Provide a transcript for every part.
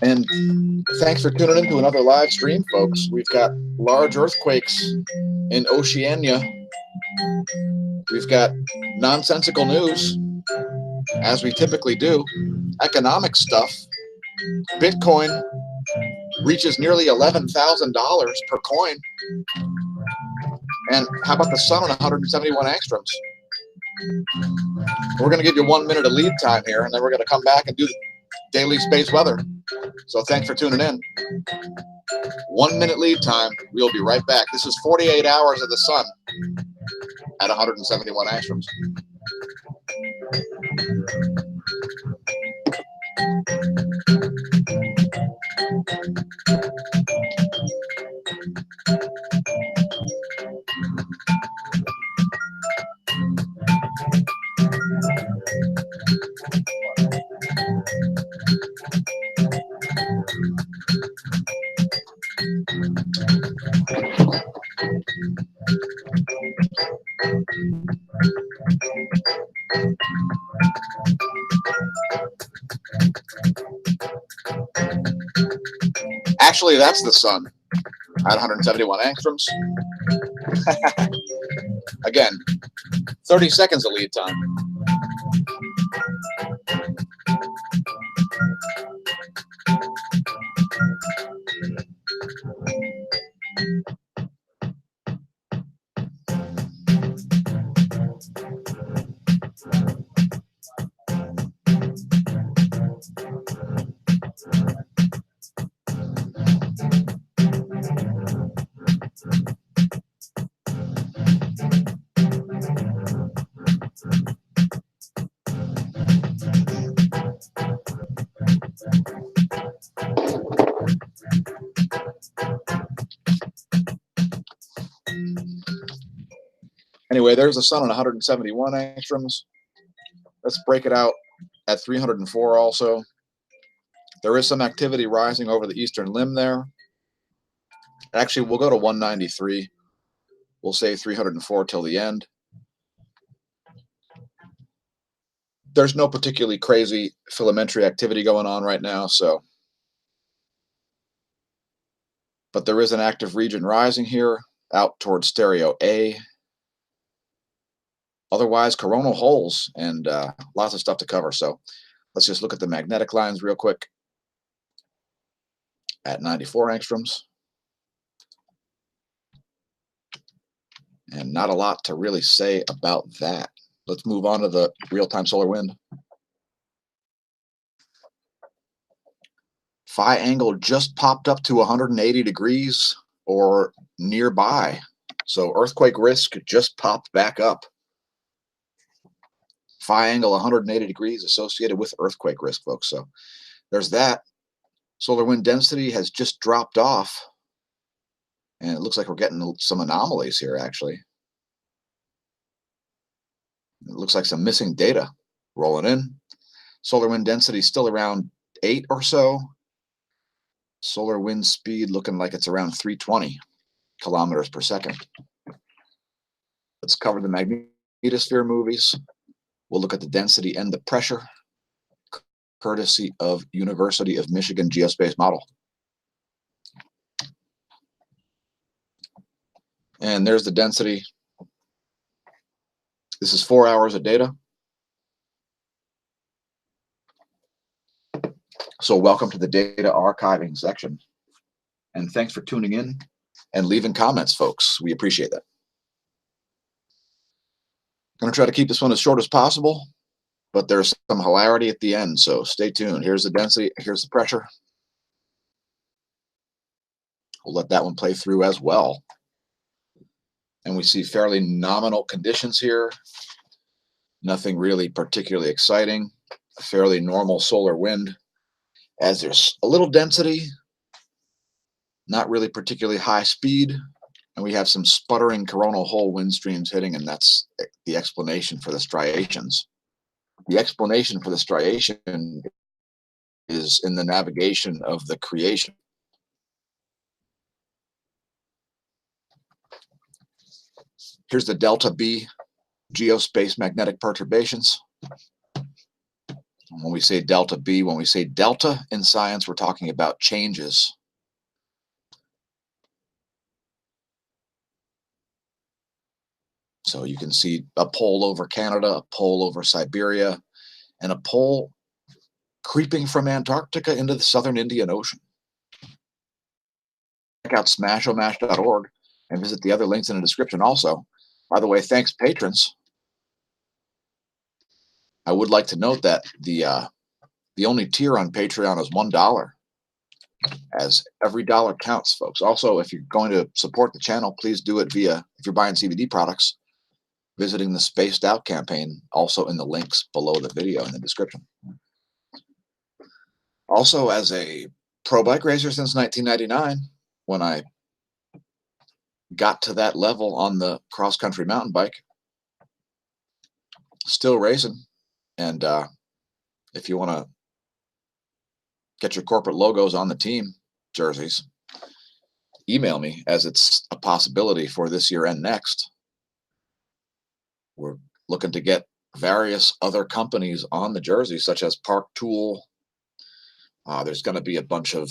And thanks for tuning in to another live stream, folks. We've got large earthquakes in Oceania. We've got nonsensical news, as we typically do, economic stuff. Bitcoin reaches nearly $11,000 per coin. And how about the sun on 171 angstroms? We're going to give you 1 minute of lead time here, and then we're going to come back and do the daily space weather. So thanks for tuning in. 1 minute lead time. We'll be right back. This is 48 hours of the sun at 171 angstroms. Actually, that's the sun at 171 angstroms. Again, 30 seconds of lead time. Anyway, there's the sun on 171 angstroms. Let's break it out at 304 also. There is some activity rising over the eastern limb there. Actually, we'll go to 193. We'll say 304 till the end. There's no particularly crazy filamentary activity going on right now, so. But there is an active region rising here out towards stereo A. Otherwise, coronal holes and lots of stuff to cover. So let's just look at the magnetic lines real quick at 94 angstroms. And not a lot to really say about that. Let's move on to the real-time solar wind. Phi angle just popped up to 180 degrees or nearby. So earthquake risk just popped back up. Phi angle 180 degrees associated with earthquake risk, folks. So there's that. Solar wind density has just dropped off. And it looks like we're getting some anomalies here, actually. It looks like some missing data rolling in. Solar wind density still around 8 or so. Solar wind speed looking like it's around 320 kilometers per second. Let's cover the magnetosphere movies. We'll look at the density and the pressure, courtesy of University of Michigan geospace model. And there's the density. This is 4 hours of data. So welcome to the data archiving section. And thanks for tuning in and leaving comments, folks. We appreciate that. I'm going to try to keep this one as short as possible, but there's some hilarity at the end, so stay tuned. Here's the density, here's the pressure. We'll let that one play through as well. And we see fairly nominal conditions here. Nothing really particularly exciting. A fairly normal solar wind. As there's a little density, not really particularly high speed, and we have some sputtering coronal hole wind streams hitting, and that's the explanation for the striations. The explanation for the striation is in the navigation of the creation. Here's the delta B geospace magnetic perturbations. When we say delta B, when we say delta in science, we're talking about changes. So you can see a pole over Canada, a pole over Siberia, and a pole creeping from Antarctica into the southern Indian Ocean. Check out smAsho.org and visit the other links in the description also. By the way, thanks patrons. I would like to note that the only tier on Patreon is $1, as every dollar counts, folks. Also, if you're going to support the channel, please do it via, if you're buying CBD products, visiting the Spaced Out campaign, also in the links below the video in the description. Also, as a pro bike racer since 1999, when I got to that level on the cross-country mountain bike, still racing. And if you want to get your corporate logos on the team jerseys, email me, as it's a possibility for this year and next. We're looking to get various other companies on the jersey, such as Park Tool. There's going to be a bunch of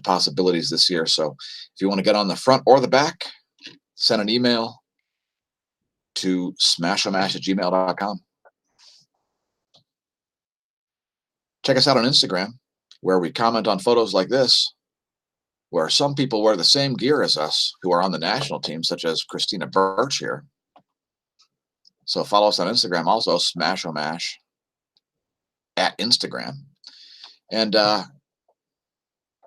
possibilities this year. So if you want to get on the front or the back, send an email to smashamash@gmail.com. Check us out on Instagram, where we comment on photos like this, where some people wear the same gear as us who are on the national team, such as Christina Birch here. So follow us on Instagram, also smAshomash at Instagram. And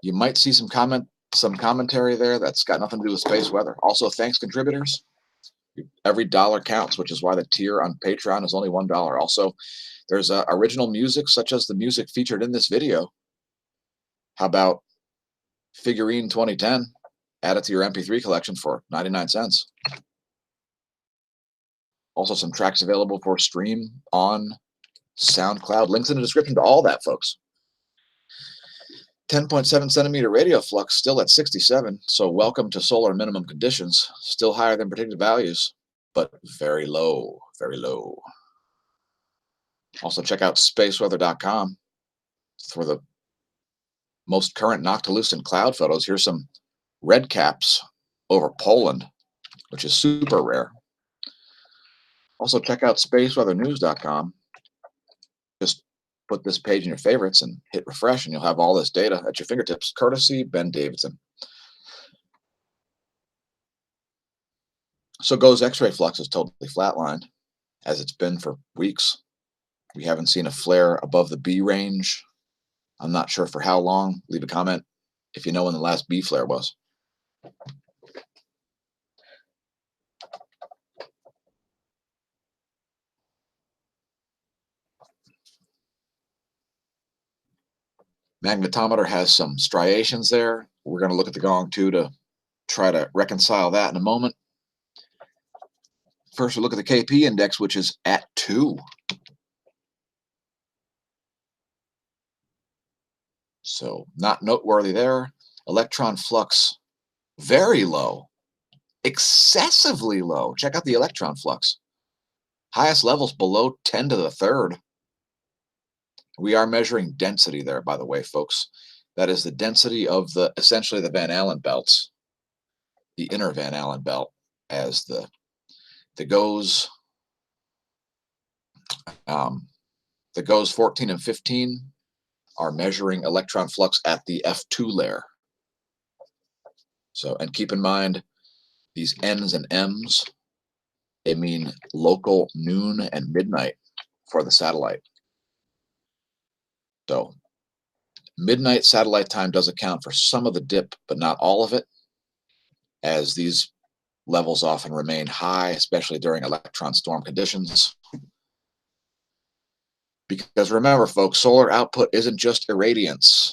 you might see some commentary there that's got nothing to do with space weather. Also, thanks contributors. Every dollar counts, which is why the tier on Patreon is only $1. Also, there's original music, such as the music featured in this video. How about Figurine 2010? Add it to your MP3 collection for 99 cents. Also, some tracks available for stream on SoundCloud. Links in the description to all that, folks. 10.7 centimeter radio flux, still at 67. So welcome to solar minimum conditions. Still higher than predicted values, but very low, very low. Also, check out spaceweather.com for the most current noctilucent cloud photos. Here's some red caps over Poland, which is super rare. Also, check out spaceweathernews.com. Just put this page in your favorites and hit refresh, and you'll have all this data at your fingertips, courtesy Ben Davidson. So GOES X-ray flux is totally flatlined, as it's been for weeks. We haven't seen a flare above the B range. I'm not sure for how long. Leave a comment if you know when the last B flare was. Magnetometer has some striations there. We're going to look at the gong too to try to reconcile that in a moment. First, we'll look at the KP index, which is at 2. So not noteworthy there. Electron flux, very low, excessively low. Check out the electron flux. Highest levels below 10 to the third. We are measuring density there, by the way, folks. That is the density of essentially the Van Allen belts, the inner Van Allen belt, as the GOES 14 and 15 are measuring electron flux at the F2 layer. So, and keep in mind, these N's and M's, they mean local noon and midnight for the satellite. So midnight satellite time does account for some of the dip, but not all of it, as these levels often remain high, especially during electron storm conditions. Because remember, folks, solar output isn't just irradiance.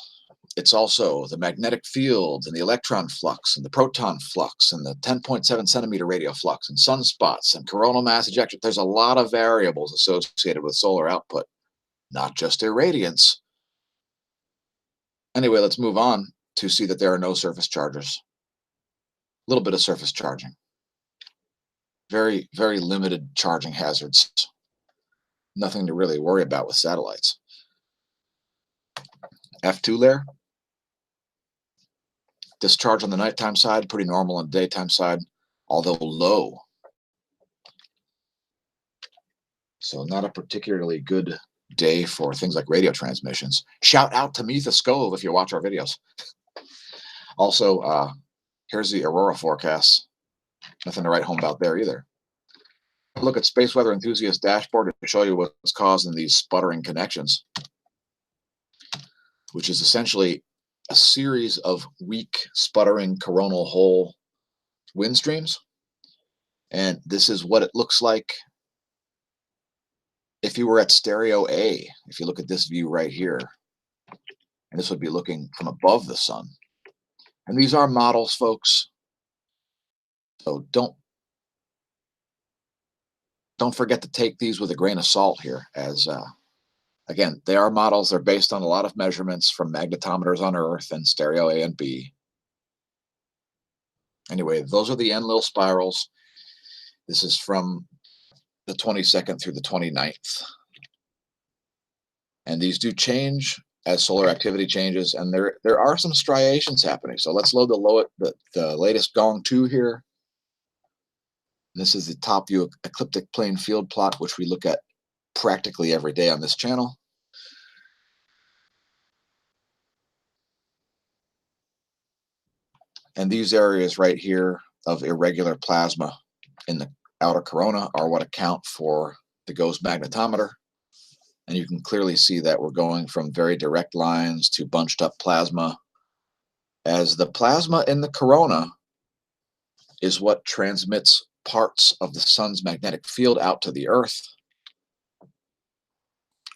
It's also the magnetic fields and the electron flux and the proton flux and the 10.7 centimeter radio flux and sunspots and coronal mass ejection. There's a lot of variables associated with solar output, not just irradiance. Anyway, let's move on to see that there are no surface charges. A little bit of surface charging. Very, very limited charging hazards. nothing to really worry about with satellites. F2 layer, discharge on the nighttime side, pretty normal on the daytime side, although low. So not a particularly good day for things like radio transmissions. Shout out to Metha Skov if you watch our videos. Also, here's the Aurora forecast. Nothing to write home about there either. Look at Space Weather Enthusiast dashboard to show you what's causing these sputtering connections, which is essentially a series of weak sputtering coronal hole wind streams. And this is what it looks like if you were at stereo A. If you look at this view right here, and this would be looking from above the sun. And these are models, folks. So don't forget to take these with a grain of salt here, as again, they are models. They're based on a lot of measurements from magnetometers on Earth and stereo A and B. Anyway, those are the Enlil spirals. This is from the 22nd through the 29th. And these do change as solar activity changes, and there are some striations happening. So let's load the latest Gong 2 here. This is the top view ecliptic plane field plot, which we look at practically every day on this channel. And these areas right here of irregular plasma in the outer corona are what account for the ghost magnetometer. And you can clearly see that we're going from very direct lines to bunched up plasma, as the plasma in the corona is what transmits parts of the sun's magnetic field out to the Earth.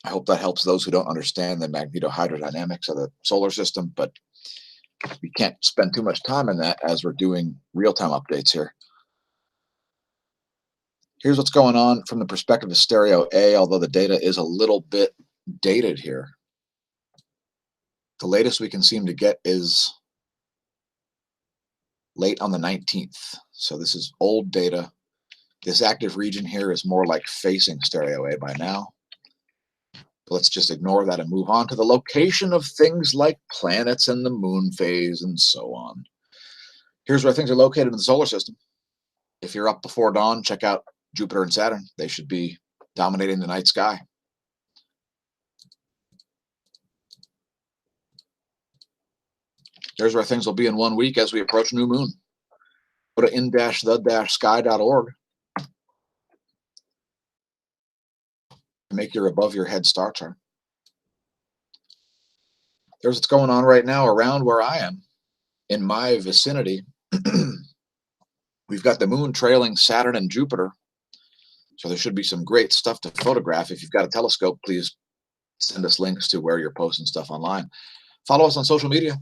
I hope that helps those who don't understand the magnetohydrodynamics of the solar system, but we can't spend too much time in that as we're doing real-time updates here. Here's what's going on from the perspective of stereo A, although the data is a little bit dated here. The latest we can seem to get is late on the 19th. So this is old data. This active region here is more like facing stereo A by now. Let's just ignore that and move on to the location of things like planets and the moon phase and so on. Here's where things are located in the solar system. If you're up before dawn, check out Jupiter and Saturn. They should be dominating the night sky. Here's where things will be in 1 week as we approach new moon. Go to in-the-sky.org to make your above your head star chart. There's what's going on right now around where I am. In my vicinity, we've got the moon trailing Saturn and Jupiter. So there should be some great stuff to photograph. If you've got a telescope, please send us links to where you're posting stuff online. Follow us on social media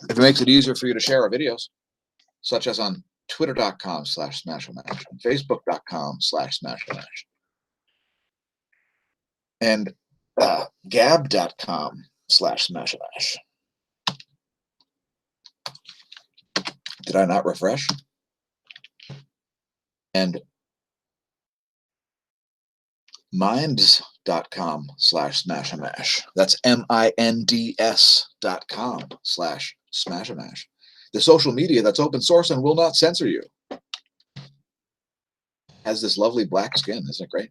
if it makes it easier for you to share our videos, such as on twitter.com/smAsho and facebook.com/smAsho and gab.com/smAsho. Did I not refresh? And minds.com/smashamash. That's minds.com/smashamash. The social media that's open source and will not censor you. Has this lovely black skin, isn't it great?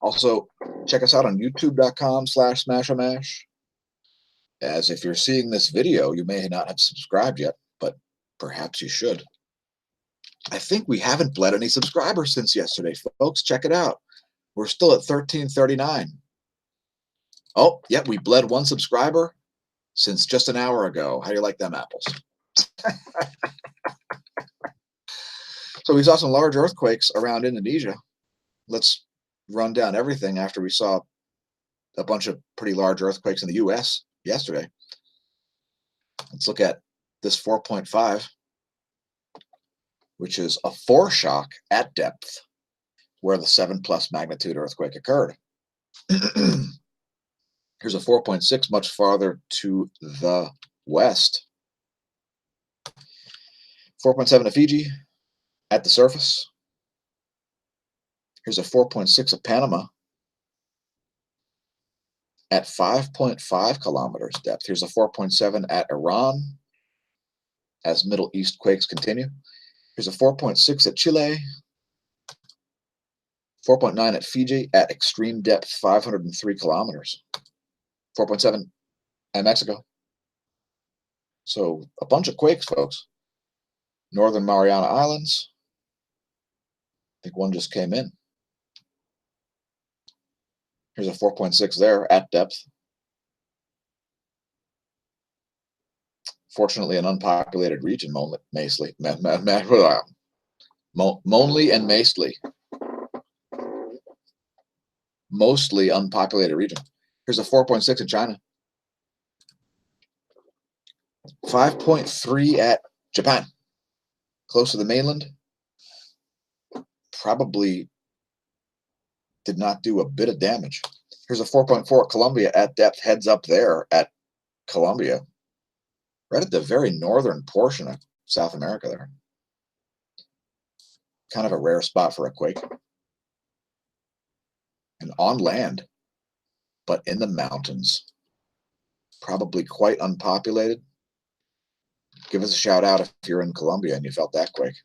Also, check us out on youtube.com/smashamash. As if you're seeing this video, you may not have subscribed yet, but perhaps you should. I think we haven't bled any subscribers since yesterday, folks. Check it out. We're still at 1339. Oh, yep, we bled one subscriber since just an hour ago. How do you like them apples? So we saw some large earthquakes around Indonesia. Let's run down everything after we saw a bunch of pretty large earthquakes in the US yesterday. Let's look at this 4.5, which is a foreshock at depth where the 7+ magnitude earthquake occurred. Here's a 4.6 much farther to the west. 4.7 of Fiji at the surface. Here's a 4.6 of Panama at 5.5 kilometers depth. Here's a 4.7 at Iran as Middle East quakes continue. Here's a 4.6 at Chile, 4.9 at Fiji at extreme depth 503 kilometers, 4.7 at Mexico. So a bunch of quakes, folks. Northern Mariana Islands. I think one just came in. Here's a 4.6 there at depth. Fortunately, an unpopulated region, Monley and Mastly. Mostly unpopulated region. Here's a 4.6 in China. 5.3 at Japan. Close to the mainland. Probably did not do a bit of damage. Here's a 4.4 at Colombia at depth. Heads up there at Colombia. Right at the very northern portion of South America there. Kind of a rare spot for a quake. And on land, but in the mountains. Probably quite unpopulated. Give us a shout out if you're in Colombia and you felt that quake.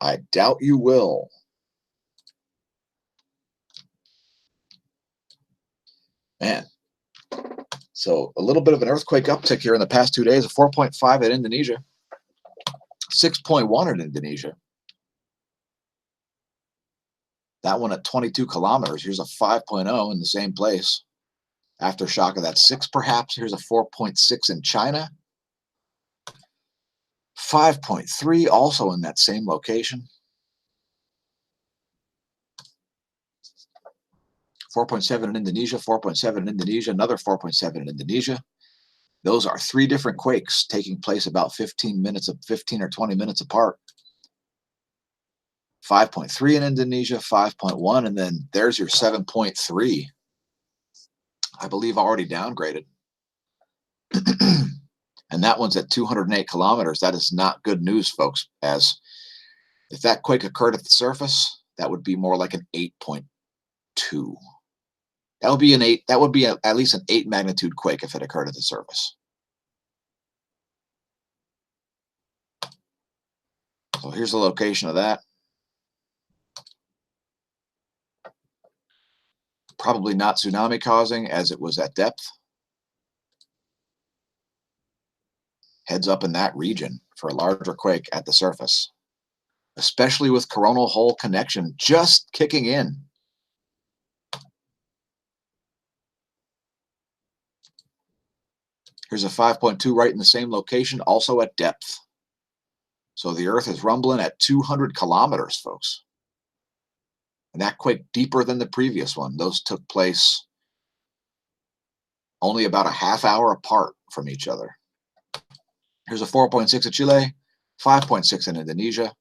I doubt you will. Man. So a little bit of an earthquake uptick here in the past 2 days. A 4.5 at Indonesia. 6.1 at Indonesia. That one at 22 kilometers. Here's a 5.0 in the same place. Aftershock of that 6 perhaps. Here's a 4.6 in China. 5.3 also in that same location. 4.7 in Indonesia, 4.7 in Indonesia, another 4.7 in Indonesia. Those are 3 different quakes taking place about 15 or 20 minutes apart. 5.3 in Indonesia, 5.1, and then there's your 7.3. I believe already downgraded. And that one's at 208 kilometers. That is not good news, folks, as if that quake occurred at the surface, that would be more like an 8.2. That would be an 8. That would be at least an 8 magnitude quake if it occurred at the surface. So here's the location of that. Probably not tsunami causing as it was at depth. Heads up in that region for a larger quake at the surface, especially with coronal hole connection just kicking in. Here's a 5.2 right in the same location, also at depth. So the Earth is rumbling at 200 kilometers, folks. And that quake deeper than the previous one. Those took place only about a half hour apart from each other. Here's a 4.6 at Chile, 5.6 in Indonesia.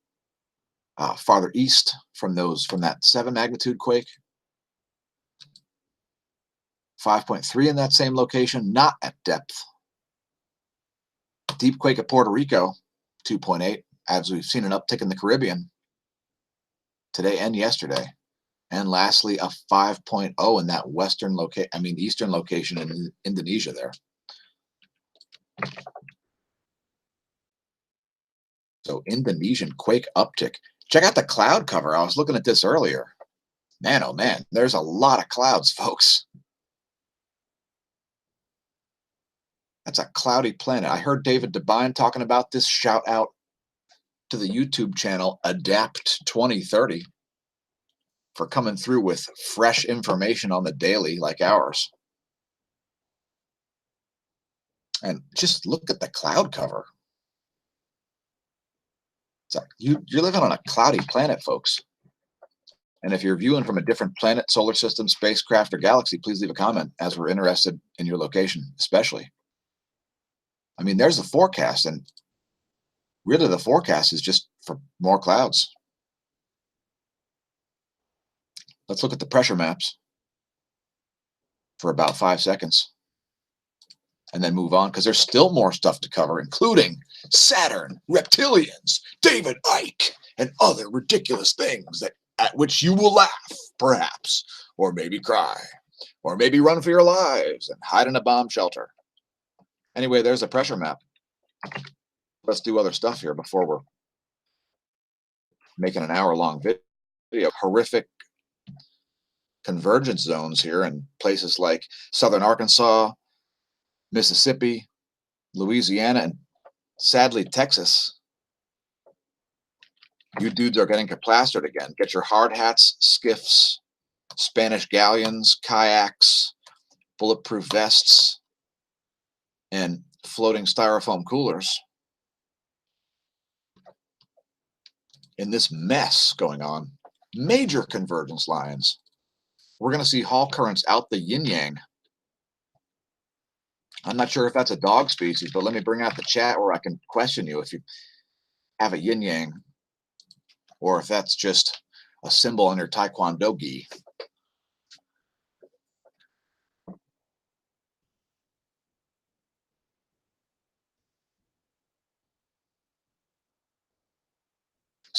Farther east from that 7 magnitude quake. 5.3 in that same location, not at depth. Deep quake at Puerto Rico, 2.8, as we've seen an uptick in the Caribbean today and yesterday. And lastly, a 5.0 in that eastern location in Indonesia there. So Indonesian quake uptick. Check out the cloud cover. I was looking at this earlier. Man, oh man, there's a lot of clouds, folks. That's a cloudy planet. I heard David Devine talking about this. Shout out to the YouTube channel Adapt 2030 for coming through with fresh information on the daily like ours. And just look at the cloud cover. It's like you're living on a cloudy planet, folks. And if you're viewing from a different planet, solar system, spacecraft, or galaxy, please leave a comment as we're interested in your location, especially. I mean, there's the forecast, and really the forecast is just for more clouds. Let's look at the pressure maps for about 5 seconds and then move on because there's still more stuff to cover, including Saturn, reptilians, David Icke, and other ridiculous things at which you will laugh, perhaps, or maybe cry, or maybe run for your lives and hide in a bomb shelter. Anyway, there's a pressure map. Let's do other stuff here before we're making an hour-long video. Horrific convergence zones here in places like southern Arkansas, Mississippi, Louisiana, and sadly Texas. You dudes are getting plastered again. Get your hard hats, skiffs, Spanish galleons, kayaks, bulletproof vests, and floating styrofoam coolers. In this mess going on, major convergence lines. We're going to see Hall currents out the yin-yang. I'm not sure if that's a dog species, but let me bring out the chat where I can question you if you have a yin-yang, or if that's just a symbol on your taekwondo gi.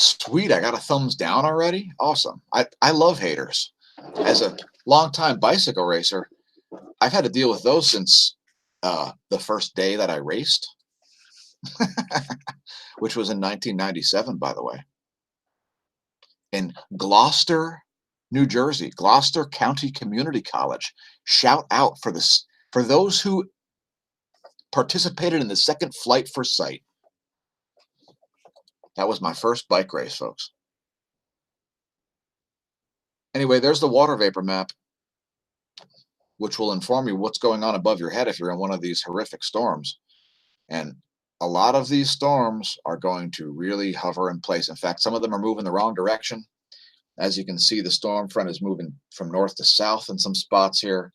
Sweet, I got a thumbs down already. Awesome. I love haters. As a longtime bicycle racer, I've had to deal with those since the first day that I raced, which was in 1997, by the way, in Gloucester, New Jersey, Gloucester County Community College. Shout out for this, for those who participated in the second flight for sight. That was my first bike race, folks. Anyway, there's the water vapor map, which will inform you what's going on above your head if you're in one of these horrific storms. And a lot of these storms are going to really hover in place. In fact, some of them are moving the wrong direction. As you can see, the storm front is moving from north to south in some spots here.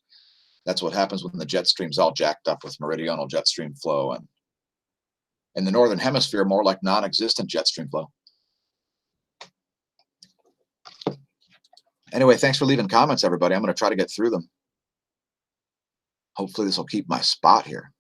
That's what happens when the jet stream's all jacked up with meridional jet stream flow. And in the northern hemisphere, more like non-existent jet stream flow. Anyway, thanks for leaving comments, everybody. I'm going to try to get through them. Hopefully this will keep my spot here.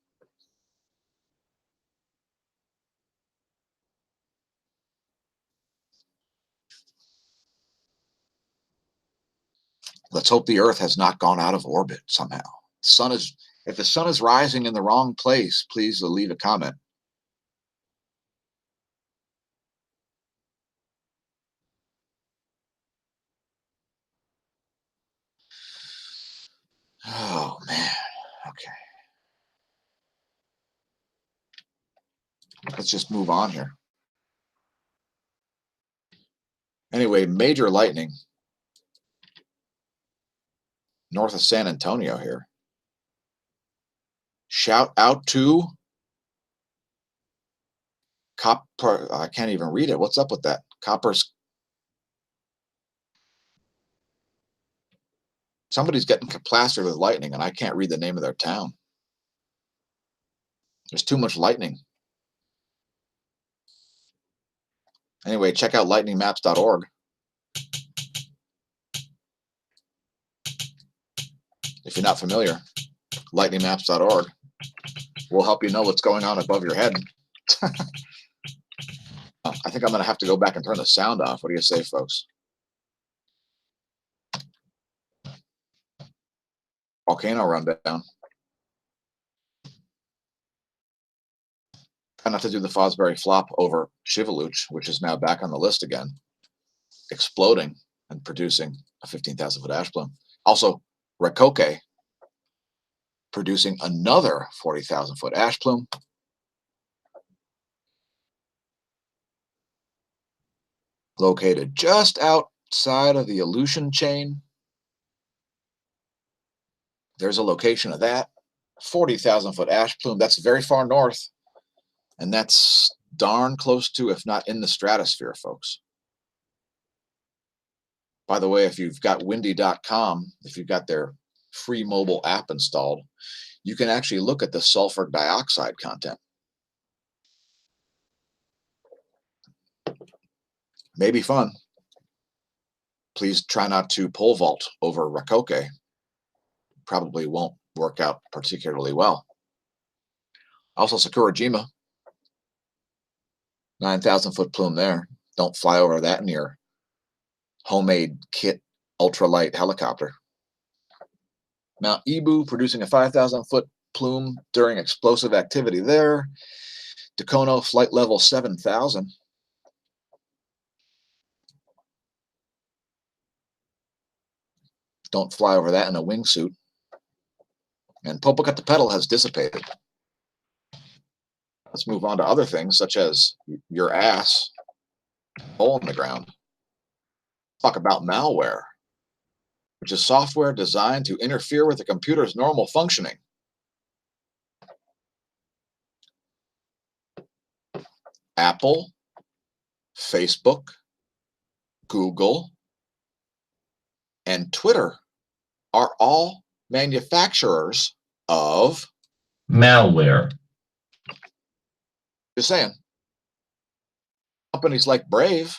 Let's hope the Earth has not gone out of orbit somehow. If the sun is rising in the wrong place, please leave a comment. Oh, man. Okay. Let's just move on here. Anyway, major lightning north of San Antonio here. Shout out to Copper. I can't even read it. What's up with that? Copper's. Somebody's getting plastered with lightning, and I can't read the name of their town. There's too much lightning. Anyway, check out lightningmaps.org. If you're not familiar, lightningmaps.org will help you know what's going on above your head. I think I'm going to have to go back and turn the sound off. What do you say, folks? Volcano rundown. Try not to do the Fosbury flop over Shivaluch, which is now back on the list again, exploding and producing a 15,000 foot ash plume. Also, Rakoke producing another 40,000 foot ash plume. Located just outside of the Aleutian chain. There's a location of that 40,000 foot ash plume. That's very far north. And that's darn close to, if not in the stratosphere, folks. By the way, if you've got windy.com, if you've got their free mobile app installed, you can actually look at the sulfur dioxide content. Maybe fun. Please try not to pole vault over Rakoke. Probably won't work out particularly well. Also, Sakurajima. 9,000 foot plume there. Don't fly over that in your homemade kit ultralight helicopter. Mount Ibu producing a 5,000-foot plume during explosive activity there. Dacono flight level 7,000. Don't fly over that in a wingsuit. And Popocatépetl has dissipated. Let's move on to other things, such as your ass, hole in the ground. Talk about malware, which is software designed to interfere with the computer's normal functioning. Apple, Facebook, Google, and Twitter are all manufacturers of malware. Just saying. Companies like Brave,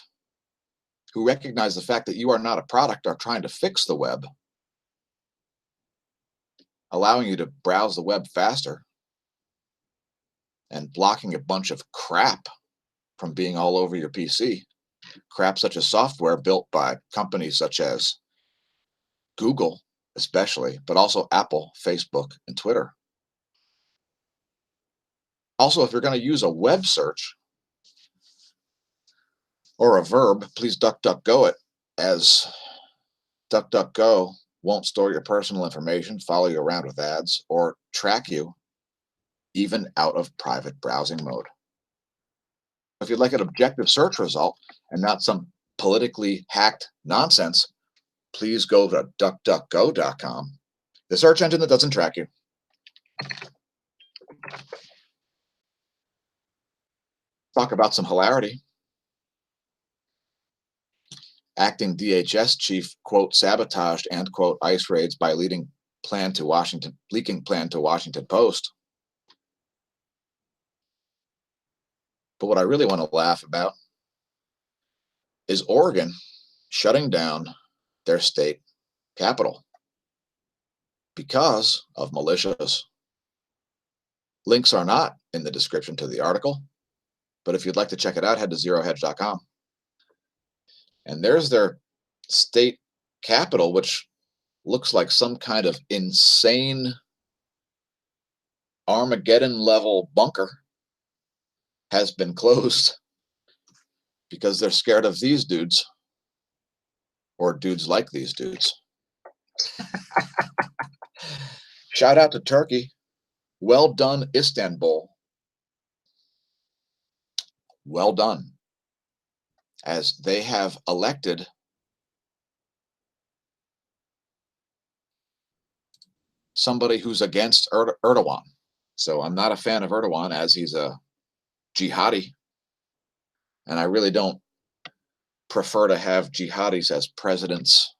who recognize the fact that you are not a product, are trying to fix the web, allowing you to browse the web faster and blocking a bunch of crap from being all over your PC. Crap such as software built by companies such as Google, especially, but also Apple, Facebook, and Twitter. Also, if you're going to use a web search or a verb, please DuckDuckGo it, as DuckDuckGo won't store your personal information, follow you around with ads, or track you even out of private browsing mode. If you'd like an objective search result and not some politically hacked nonsense, please go to duckduckgo.com, the search engine that doesn't track you. Talk about some hilarity. Acting DHS chief, quote, sabotaged, end quote, ICE raids by leaking plan to Washington Post. But what I really want to laugh about is Oregon shutting down their state capital because of militias. Links are not in the description to the article, but if you'd like to check it out, head to zerohedge.com. And there's their state capital, which looks like some kind of insane Armageddon-level bunker, has been closed because they're scared of these dudes, or dudes like these dudes. Shout out to Turkey. Well done, Istanbul. Well done, as they have elected somebody who's against Erdogan. So I'm not a fan of Erdogan, as he's a jihadi, and I really don't prefer to have jihadis as presidents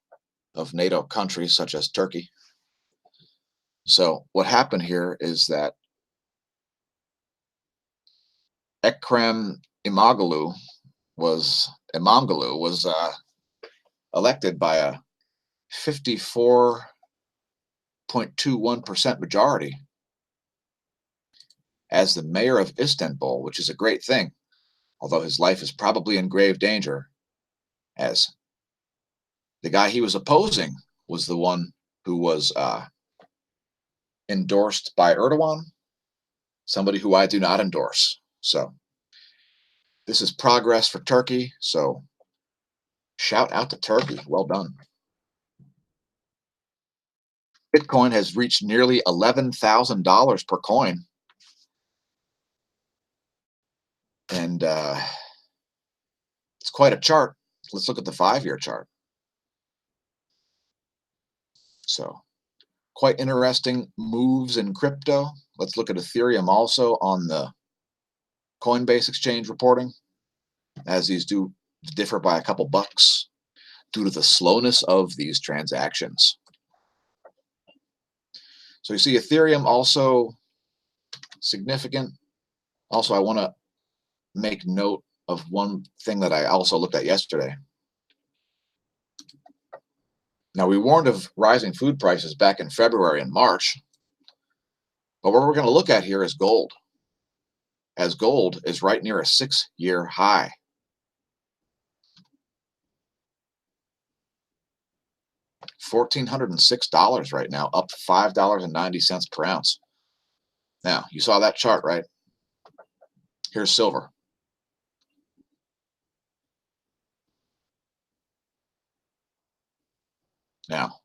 of NATO countries such as Turkey. So what happened here is that Ekrem Imamoglu was elected by a 54.21% majority as the mayor of Istanbul, which is a great thing, although his life is probably in grave danger, as the guy he was opposing was the one who was endorsed by Erdogan, somebody who I do not endorse. So this is progress for Turkey. So shout out to Turkey. Well done. Bitcoin has reached nearly $11,000 per coin. And it's quite a chart. Let's look at the 5-year chart. So quite interesting moves in crypto. Let's look at Ethereum also on the Coinbase exchange reporting, as these do differ by a couple bucks due to the slowness of these transactions. So you see Ethereum also significant. Also, I want to make note of one thing that I also looked at yesterday. Now, we warned of rising food prices back in February and March, but what we're going to look at here is gold, as gold is right near a 6-year high. $1,406 right now, up $5.90 per ounce. Now, you saw that chart, right? Here's silver. Now,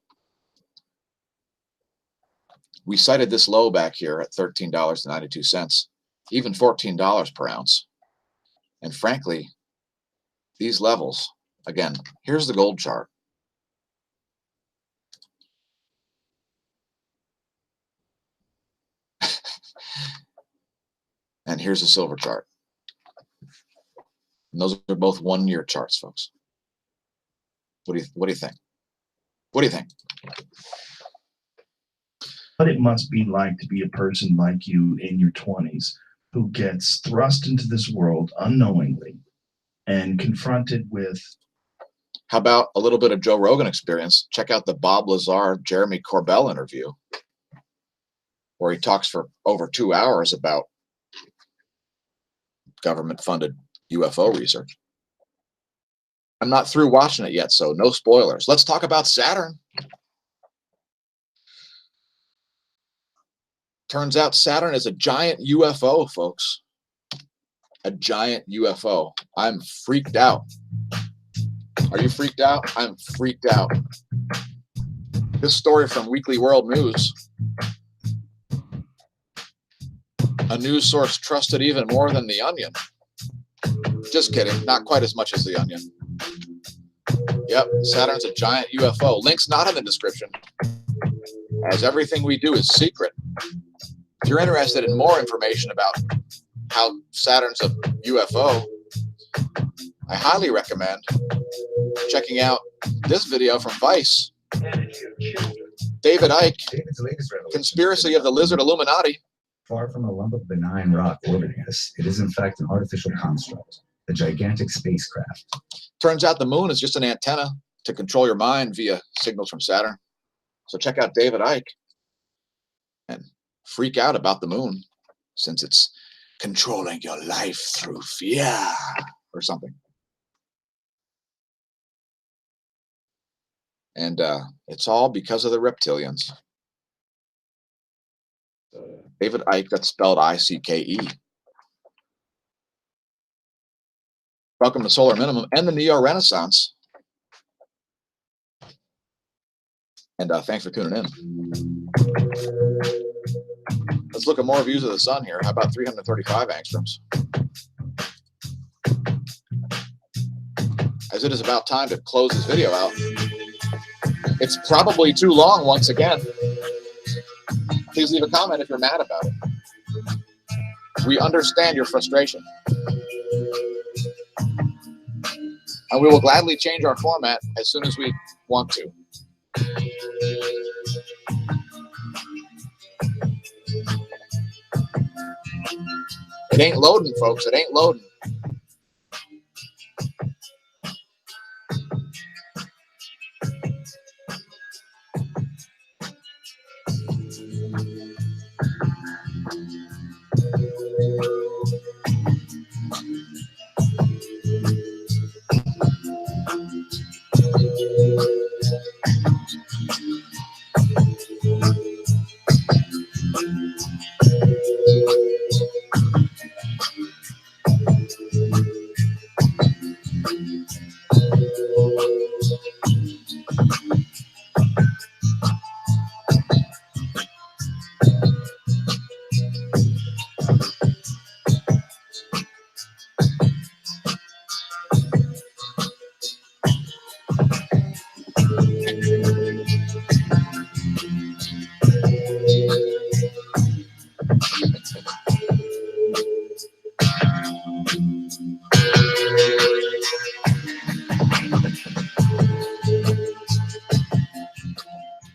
we cited this low back here at $13.92, even $14 per ounce. And frankly, these levels, again, here's the gold chart. And here's the silver chart. And those are both 1 year charts, folks. What do you think? What do you think? What it must be like to be a person like you in your 20s who gets thrust into this world unknowingly and confronted with. How about a little bit of Joe Rogan experience? Check out the Bob Lazar, Jeremy Corbell interview, where he talks for over 2 hours about government-funded UFO research. I'm not through watching it yet, so no spoilers. Let's talk about Saturn. Turns out Saturn is a giant UFO, folks. A giant UFO. I'm freaked out. Are you freaked out? I'm freaked out. This story from Weekly World News. A news source trusted even more than The Onion. Just kidding. Not quite as much as The Onion. Yep, Saturn's a giant UFO. Link's not in the description, as everything we do is secret. If you're interested in more information about how Saturn's a UFO, I highly recommend checking out this video from Vice. David Icke, Conspiracy of the Lizard Illuminati. Far from a lump of benign rock orbiting us, it is in fact an artificial construct, a gigantic spacecraft. Turns out the moon is just an antenna to control your mind via signals from Saturn. So check out David Icke and freak out about the moon, since it's controlling your life through fear or something. And it's all because of the reptilians. David Icke, that's spelled I-C-K-E. Welcome to Solar Minimum and the Neo Renaissance. And thanks for tuning in. Let's look at more views of the sun here. How about 335 angstroms? As it is about time to close this video out. It's probably too long once again. Please leave a comment if you're mad about it. We understand your frustration. And we will gladly change our format as soon as we want to. It ain't loading, folks. It ain't loading.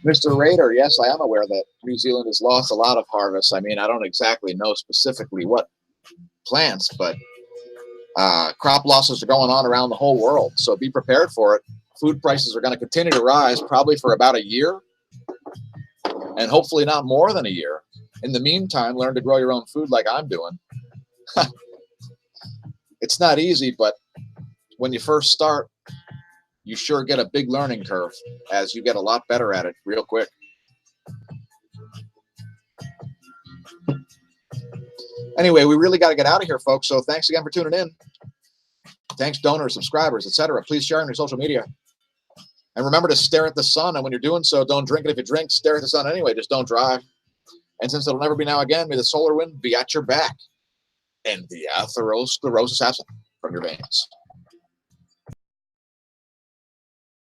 Mr. Raider, yes, I am aware that New Zealand has lost a lot of harvests. I mean, I don't exactly know specifically what plants, but crop losses are going on around the whole world. So be prepared for it. Food prices are going to continue to rise probably for about a year, and hopefully not more than a year. In the meantime, learn to grow your own food like I'm doing. It's not easy, but when you first start, you sure get a big learning curve as you get a lot better at it real quick. Anyway, we really got to get out of here, folks. So thanks again for tuning in. Thanks, donors, subscribers, etc. Please share on your social media. And remember to stare at the sun. And when you're doing so, don't drink it. If you drink, stare at the sun anyway. Just don't drive. And since it'll never be now again, may the solar wind be at your back and the atherosclerosis absent from your veins.